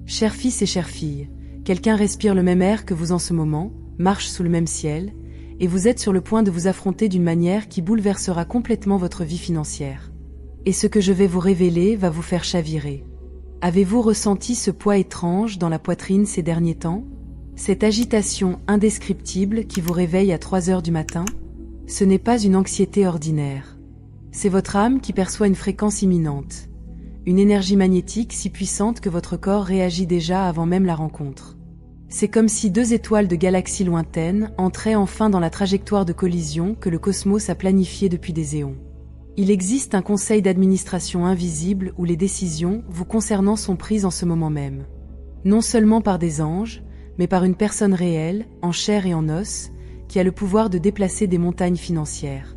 Chers fils et chères filles, quelqu'un respire le même air que vous en ce moment, marche sous le même ciel, et vous êtes sur le point de vous affronter d'une manière qui bouleversera complètement votre vie financière. Et ce que je vais vous révéler va vous faire chavirer. Avez-vous ressenti ce poids étrange dans la poitrine ces derniers temps? Cette agitation indescriptible qui vous réveille à 3 heures du matin? Ce n'est pas une anxiété ordinaire. C'est votre âme qui perçoit une fréquence imminente. Une énergie magnétique si puissante que votre corps réagit déjà avant même la rencontre. C'est comme si 2 étoiles de galaxies lointaines entraient enfin dans la trajectoire de collision que le cosmos a planifiée depuis des éons. Il existe un conseil d'administration invisible où les décisions vous concernant sont prises en ce moment même. Non seulement par des anges, mais par une personne réelle, en chair et en os, qui a le pouvoir de déplacer des montagnes financières.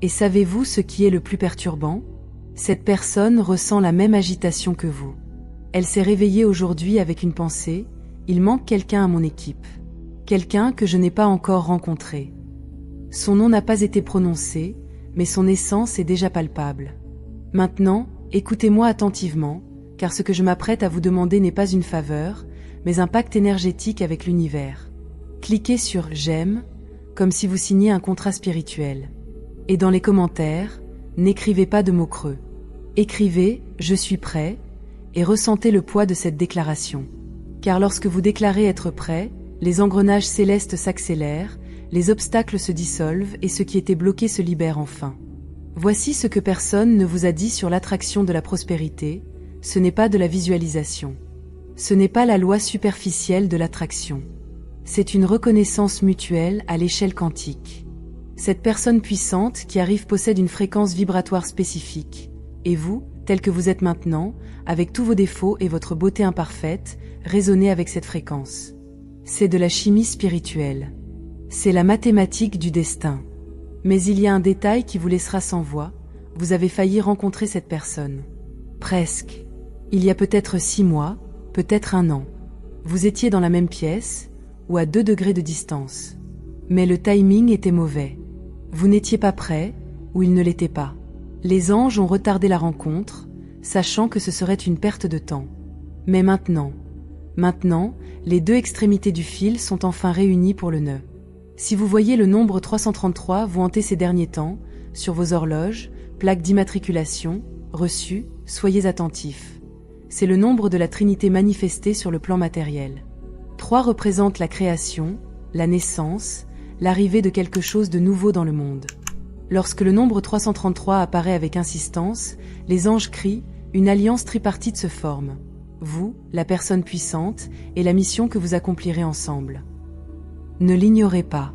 Et savez-vous ce qui est le plus perturbant? Cette personne ressent la même agitation que vous. Elle s'est réveillée aujourd'hui avec une pensée: il manque quelqu'un à mon équipe. Quelqu'un que je n'ai pas encore rencontré. Son nom n'a pas été prononcé, mais son essence est déjà palpable. Maintenant, écoutez-moi attentivement, car ce que je m'apprête à vous demander n'est pas une faveur, mais un pacte énergétique avec l'univers. Cliquez sur « J'aime » comme si vous signiez un contrat spirituel. Et dans les commentaires, n'écrivez pas de mots creux. Écrivez « Je suis prêt » et ressentez le poids de cette déclaration. Car lorsque vous déclarez être prêt, les engrenages célestes s'accélèrent, les obstacles se dissolvent et ce qui était bloqué se libère enfin. Voici ce que personne ne vous a dit sur l'attraction de la prospérité: ce n'est pas de la visualisation. Ce n'est pas la loi superficielle de l'attraction. C'est une reconnaissance mutuelle à l'échelle quantique. Cette personne puissante qui arrive possède une fréquence vibratoire spécifique. Et vous, tel que vous êtes maintenant, avec tous vos défauts et votre beauté imparfaite, résonnez avec cette fréquence. C'est de la chimie spirituelle. C'est la mathématique du destin. Mais il y a un détail qui vous laissera sans voix: vous avez failli rencontrer cette personne. Presque. Il y a peut-être 6 mois, peut-être 1 an. Vous étiez dans la même pièce, ou à 2 degrés de distance. Mais le timing était mauvais. Vous n'étiez pas prêt, ou il ne l'était pas. Les anges ont retardé la rencontre, sachant que ce serait une perte de temps. Mais maintenant, les 2 extrémités du fil sont enfin réunies pour le nœud. Si vous voyez le nombre 333 vous hanter ces derniers temps, sur vos horloges, plaques d'immatriculation, reçus, soyez attentifs. C'est le nombre de la Trinité manifestée sur le plan matériel. 3 représente la création, la naissance, l'arrivée de quelque chose de nouveau dans le monde. Lorsque le nombre 333 apparaît avec insistance, les anges crient, une alliance tripartite se forme. Vous, la personne puissante, et la mission que vous accomplirez ensemble. Ne l'ignorez pas.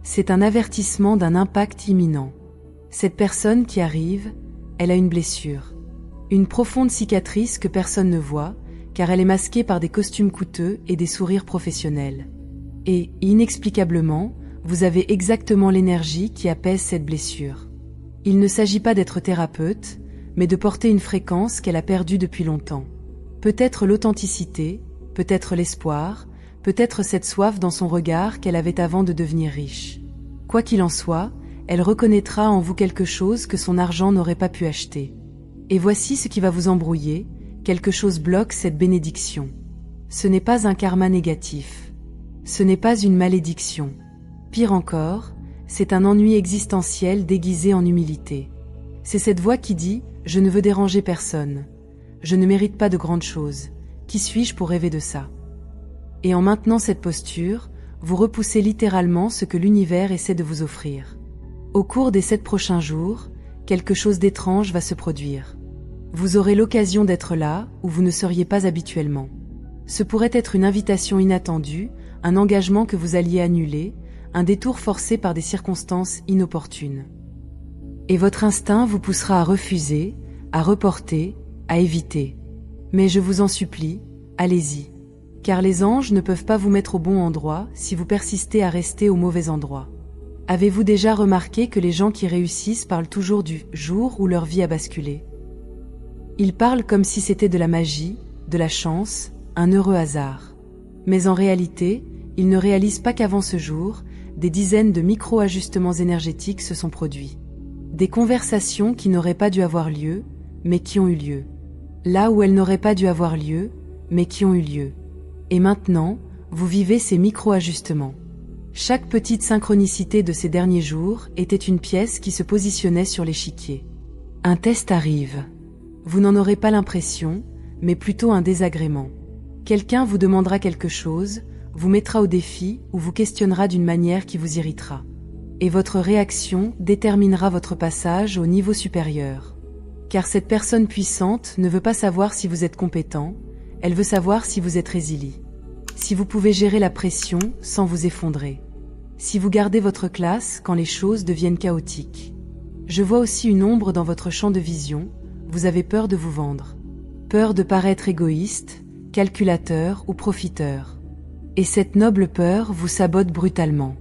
C'est un avertissement d'un impact imminent. Cette personne qui arrive, elle a une blessure. Une profonde cicatrice que personne ne voit, car elle est masquée par des costumes coûteux et des sourires professionnels. Et, inexplicablement, vous avez exactement l'énergie qui apaise cette blessure. Il ne s'agit pas d'être thérapeute, mais de porter une fréquence qu'elle a perdue depuis longtemps. Peut-être l'authenticité, peut-être l'espoir, peut-être cette soif dans son regard qu'elle avait avant de devenir riche. Quoi qu'il en soit, elle reconnaîtra en vous quelque chose que son argent n'aurait pas pu acheter. Et voici ce qui va vous embrouiller: quelque chose bloque cette bénédiction. Ce n'est pas un karma négatif. Ce n'est pas une malédiction. Pire encore, c'est un ennui existentiel déguisé en humilité. C'est cette voix qui dit « Je ne veux déranger personne. Je ne mérite pas de grandes choses. Qui suis-je pour rêver de ça ?» Et en maintenant cette posture, vous repoussez littéralement ce que l'univers essaie de vous offrir. Au cours des 7 prochains jours, quelque chose d'étrange va se produire. Vous aurez l'occasion d'être là où vous ne seriez pas habituellement. Ce pourrait être une invitation inattendue, un engagement que vous alliez annuler, un détour forcé par des circonstances inopportunes. Et votre instinct vous poussera à refuser, à reporter, à éviter. Mais je vous en supplie, allez-y. Car les anges ne peuvent pas vous mettre au bon endroit si vous persistez à rester au mauvais endroit. Avez-vous déjà remarqué que les gens qui réussissent parlent toujours du jour où leur vie a basculé? Ils parlent comme si c'était de la magie, de la chance, un heureux hasard. Mais en réalité, ils ne réalisent pas qu'avant ce jour, des dizaines de micro-ajustements énergétiques se sont produits. Des conversations qui n'auraient pas dû avoir lieu, mais qui ont eu lieu. Là où elles n'auraient pas dû avoir lieu, mais qui ont eu lieu. Et maintenant, vous vivez ces micro-ajustements. Chaque petite synchronicité de ces derniers jours était une pièce qui se positionnait sur l'échiquier. Un test arrive. Vous n'en aurez pas l'impression, mais plutôt un désagrément. Quelqu'un vous demandera quelque chose, vous mettra au défi ou vous questionnera d'une manière qui vous irritera. Et votre réaction déterminera votre passage au niveau supérieur. Car cette personne puissante ne veut pas savoir si vous êtes compétent, elle veut savoir si vous êtes résilient. Si vous pouvez gérer la pression sans vous effondrer. Si vous gardez votre classe quand les choses deviennent chaotiques. Je vois aussi une ombre dans votre champ de vision, vous avez peur de vous vendre. Peur de paraître égoïste, calculateur ou profiteur. Et cette noble peur vous sabote brutalement.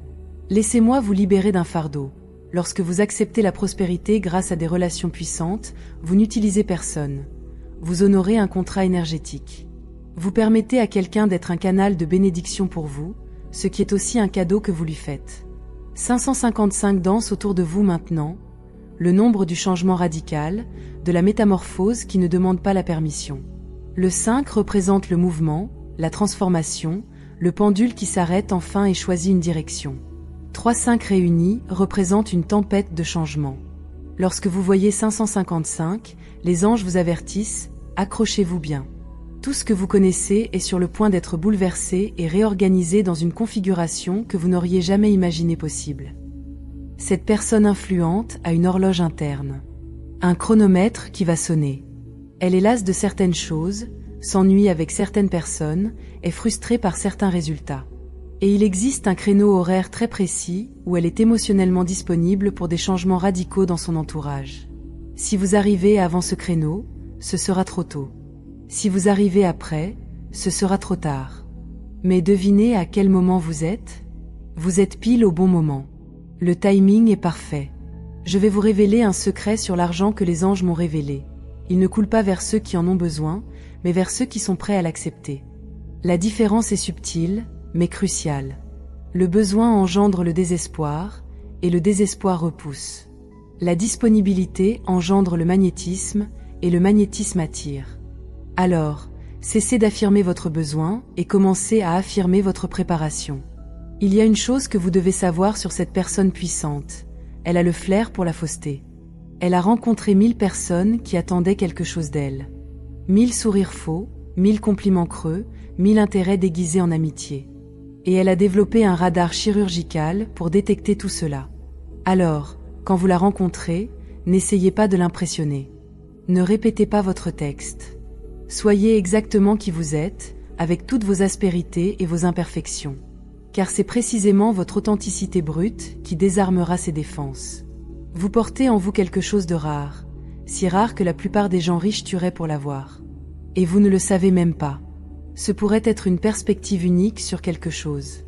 Laissez-moi vous libérer d'un fardeau. Lorsque vous acceptez la prospérité grâce à des relations puissantes, vous n'utilisez personne. Vous honorez un contrat énergétique. Vous permettez à quelqu'un d'être un canal de bénédiction pour vous, ce qui est aussi un cadeau que vous lui faites. 555 dansent autour de vous maintenant, le nombre du changement radical, de la métamorphose qui ne demande pas la permission. Le 5 représente le mouvement, la transformation, le pendule qui s'arrête enfin et choisit une direction. 3-5 réunis représentent une tempête de changement. Lorsque vous voyez 555, les anges vous avertissent, accrochez-vous bien. Tout ce que vous connaissez est sur le point d'être bouleversé et réorganisé dans une configuration que vous n'auriez jamais imaginée possible. Cette personne influente a une horloge interne. Un chronomètre qui va sonner. Elle est lasse de certaines choses, s'ennuie avec certaines personnes, est frustrée par certains résultats. Et il existe un créneau horaire très précis où elle est émotionnellement disponible pour des changements radicaux dans son entourage. Si vous arrivez avant ce créneau, ce sera trop tôt. Si vous arrivez après, ce sera trop tard. Mais devinez à quel moment vous êtes ? Vous êtes pile au bon moment. Le timing est parfait. Je vais vous révéler un secret sur l'argent que les anges m'ont révélé. Il ne coule pas vers ceux qui en ont besoin, mais vers ceux qui sont prêts à l'accepter. La différence est subtile, mais cruciale. Le besoin engendre le désespoir, et le désespoir repousse. La disponibilité engendre le magnétisme, et le magnétisme attire. Alors, cessez d'affirmer votre besoin et commencez à affirmer votre préparation. Il y a une chose que vous devez savoir sur cette personne puissante. Elle a le flair pour la fausseté. Elle a rencontré 1000 personnes qui attendaient quelque chose d'elle. 1000 sourires faux, 1000 compliments creux, 1000 intérêts déguisés en amitié. Et elle a développé un radar chirurgical pour détecter tout cela. Alors, quand vous la rencontrez, n'essayez pas de l'impressionner. Ne répétez pas votre texte. Soyez exactement qui vous êtes, avec toutes vos aspérités et vos imperfections. Car c'est précisément votre authenticité brute qui désarmera ses défenses. Vous portez en vous quelque chose de rare, si rare que la plupart des gens riches tueraient pour l'avoir. Et vous ne le savez même pas. Ce pourrait être une perspective unique sur quelque chose.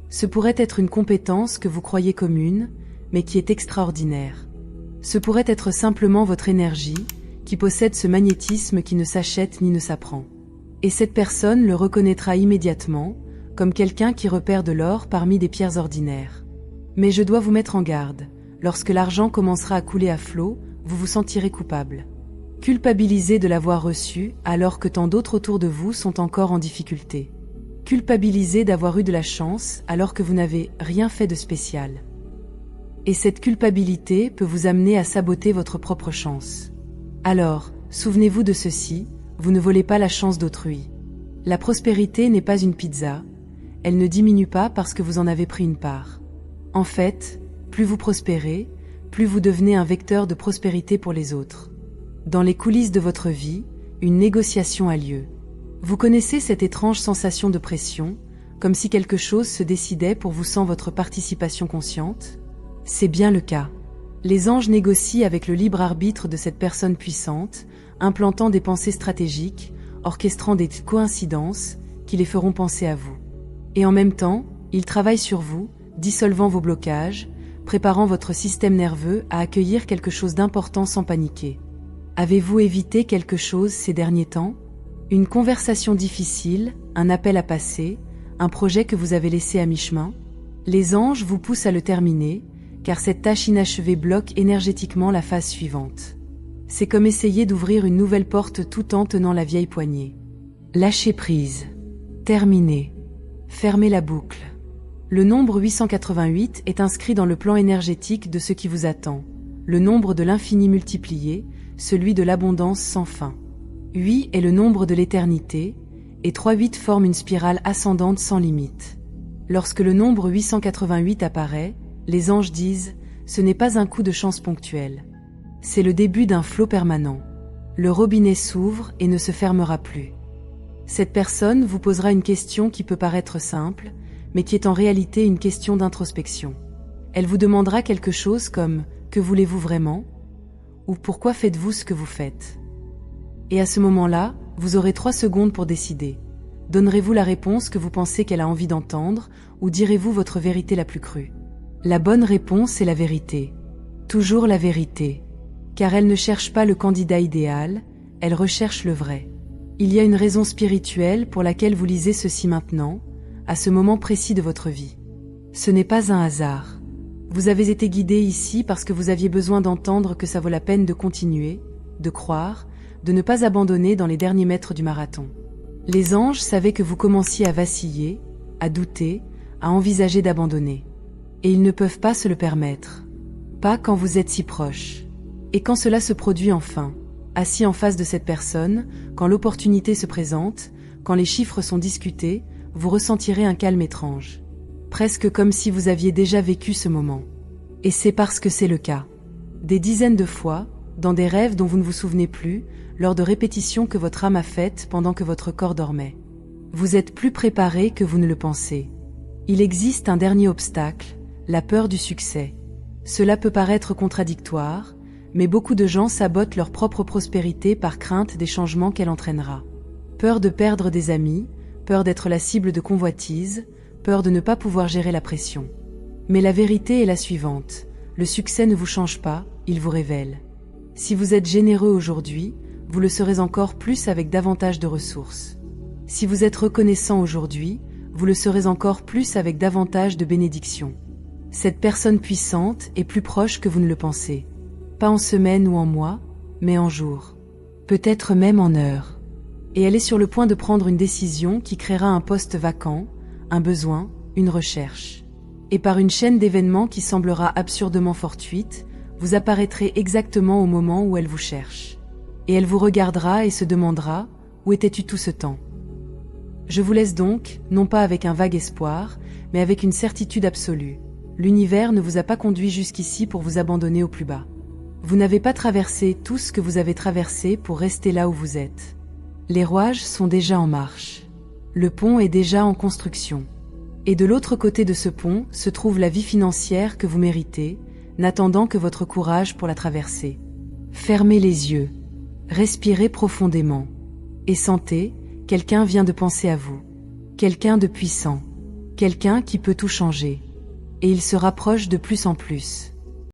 Ce pourrait être une compétence que vous croyez commune, mais qui est extraordinaire. Ce pourrait être simplement votre énergie, qui possède ce magnétisme qui ne s'achète ni ne s'apprend. Et cette personne le reconnaîtra immédiatement, comme quelqu'un qui repère de l'or parmi des pierres ordinaires. Mais je dois vous mettre en garde, lorsque l'argent commencera à couler à flot, vous vous sentirez coupable. Culpabilisé de l'avoir reçu alors que tant d'autres autour de vous sont encore en difficulté. Culpabilisé d'avoir eu de la chance alors que vous n'avez rien fait de spécial. Et cette culpabilité peut vous amener à saboter votre propre chance. Alors, souvenez-vous de ceci, vous ne volez pas la chance d'autrui. La prospérité n'est pas une pizza, elle ne diminue pas parce que vous en avez pris une part. En fait, plus vous prospérez, plus vous devenez un vecteur de prospérité pour les autres. Dans les coulisses de votre vie, une négociation a lieu. Vous connaissez cette étrange sensation de pression, comme si quelque chose se décidait pour vous sans votre participation consciente ? C'est bien le cas. Les anges négocient avec le libre arbitre de cette personne puissante, implantant des pensées stratégiques, orchestrant des coïncidences qui les feront penser à vous. Et en même temps, ils travaillent sur vous, dissolvant vos blocages, préparant votre système nerveux à accueillir quelque chose d'important sans paniquer. Avez-vous évité quelque chose ces derniers temps ? Une conversation difficile, un appel à passer, un projet que vous avez laissé à mi-chemin ? Les anges vous poussent à le terminer, car cette tâche inachevée bloque énergétiquement la phase suivante. C'est comme essayer d'ouvrir une nouvelle porte tout en tenant la vieille poignée. Lâchez prise. Terminé. Fermez la boucle. Le nombre 888 est inscrit dans le plan énergétique de ce qui vous attend. Le nombre de l'infini multiplié, celui de l'abondance sans fin. 8 est le nombre de l'éternité, et 3-8 forment une spirale ascendante sans limite. Lorsque le nombre 888 apparaît, les anges disent « Ce n'est pas un coup de chance ponctuel. C'est le début d'un flot permanent. Le robinet s'ouvre et ne se fermera plus. » Cette personne vous posera une question qui peut paraître simple, mais qui est en réalité une question d'introspection. Elle vous demandera quelque chose comme « Que voulez-vous vraiment ?» ou « Pourquoi faites-vous ce que vous faites ?» Et à ce moment-là, vous aurez 3 secondes pour décider. Donnerez-vous la réponse que vous pensez qu'elle a envie d'entendre, ou direz-vous votre vérité la plus crue? La bonne réponse est la vérité. Toujours la vérité. Car elle ne cherche pas le candidat idéal, elle recherche le vrai. Il y a une raison spirituelle pour laquelle vous lisez ceci maintenant, à ce moment précis de votre vie. Ce n'est pas un hasard. Vous avez été guidé ici parce que vous aviez besoin d'entendre que ça vaut la peine de continuer, de croire, de ne pas abandonner dans les derniers mètres du marathon. Les anges savaient que vous commenciez à vaciller, à douter, à envisager d'abandonner. Et ils ne peuvent pas se le permettre. Pas quand vous êtes si proche. Et quand cela se produit enfin, assis en face de cette personne, quand l'opportunité se présente, quand les chiffres sont discutés, vous ressentirez un calme étrange. Presque comme si vous aviez déjà vécu ce moment. Et c'est parce que c'est le cas. Des dizaines de fois, dans des rêves dont vous ne vous souvenez plus, lors de répétitions que votre âme a faites pendant que votre corps dormait. Vous êtes plus préparé que vous ne le pensez. Il existe un dernier obstacle, la peur du succès. Cela peut paraître contradictoire, mais beaucoup de gens sabotent leur propre prospérité par crainte des changements qu'elle entraînera. Peur de perdre des amis, peur d'être la cible de convoitises, peur de ne pas pouvoir gérer la pression. Mais la vérité est la suivante, le succès ne vous change pas, il vous révèle. Si vous êtes généreux aujourd'hui, vous le serez encore plus avec davantage de ressources. Si vous êtes reconnaissant aujourd'hui, vous le serez encore plus avec davantage de bénédictions. Cette personne puissante est plus proche que vous ne le pensez. Pas en semaines ou en mois, mais en jours. Peut-être même en heures. Et elle est sur le point de prendre une décision qui créera un poste vacant, un besoin, une recherche. Et par une chaîne d'événements qui semblera absurdement fortuite, vous apparaîtrez exactement au moment où elle vous cherche. Et elle vous regardera et se demandera « Où étais-tu tout ce temps ?» Je vous laisse donc, non pas avec un vague espoir, mais avec une certitude absolue. L'univers ne vous a pas conduit jusqu'ici pour vous abandonner au plus bas. Vous n'avez pas traversé tout ce que vous avez traversé pour rester là où vous êtes. Les rouages sont déjà en marche. Le pont est déjà en construction. Et de l'autre côté de ce pont se trouve la vie financière que vous méritez, n'attendant que votre courage pour la traverser. Fermez les yeux. Respirez profondément. Et sentez, quelqu'un vient de penser à vous. Quelqu'un de puissant. Quelqu'un qui peut tout changer. Et il se rapproche de plus en plus.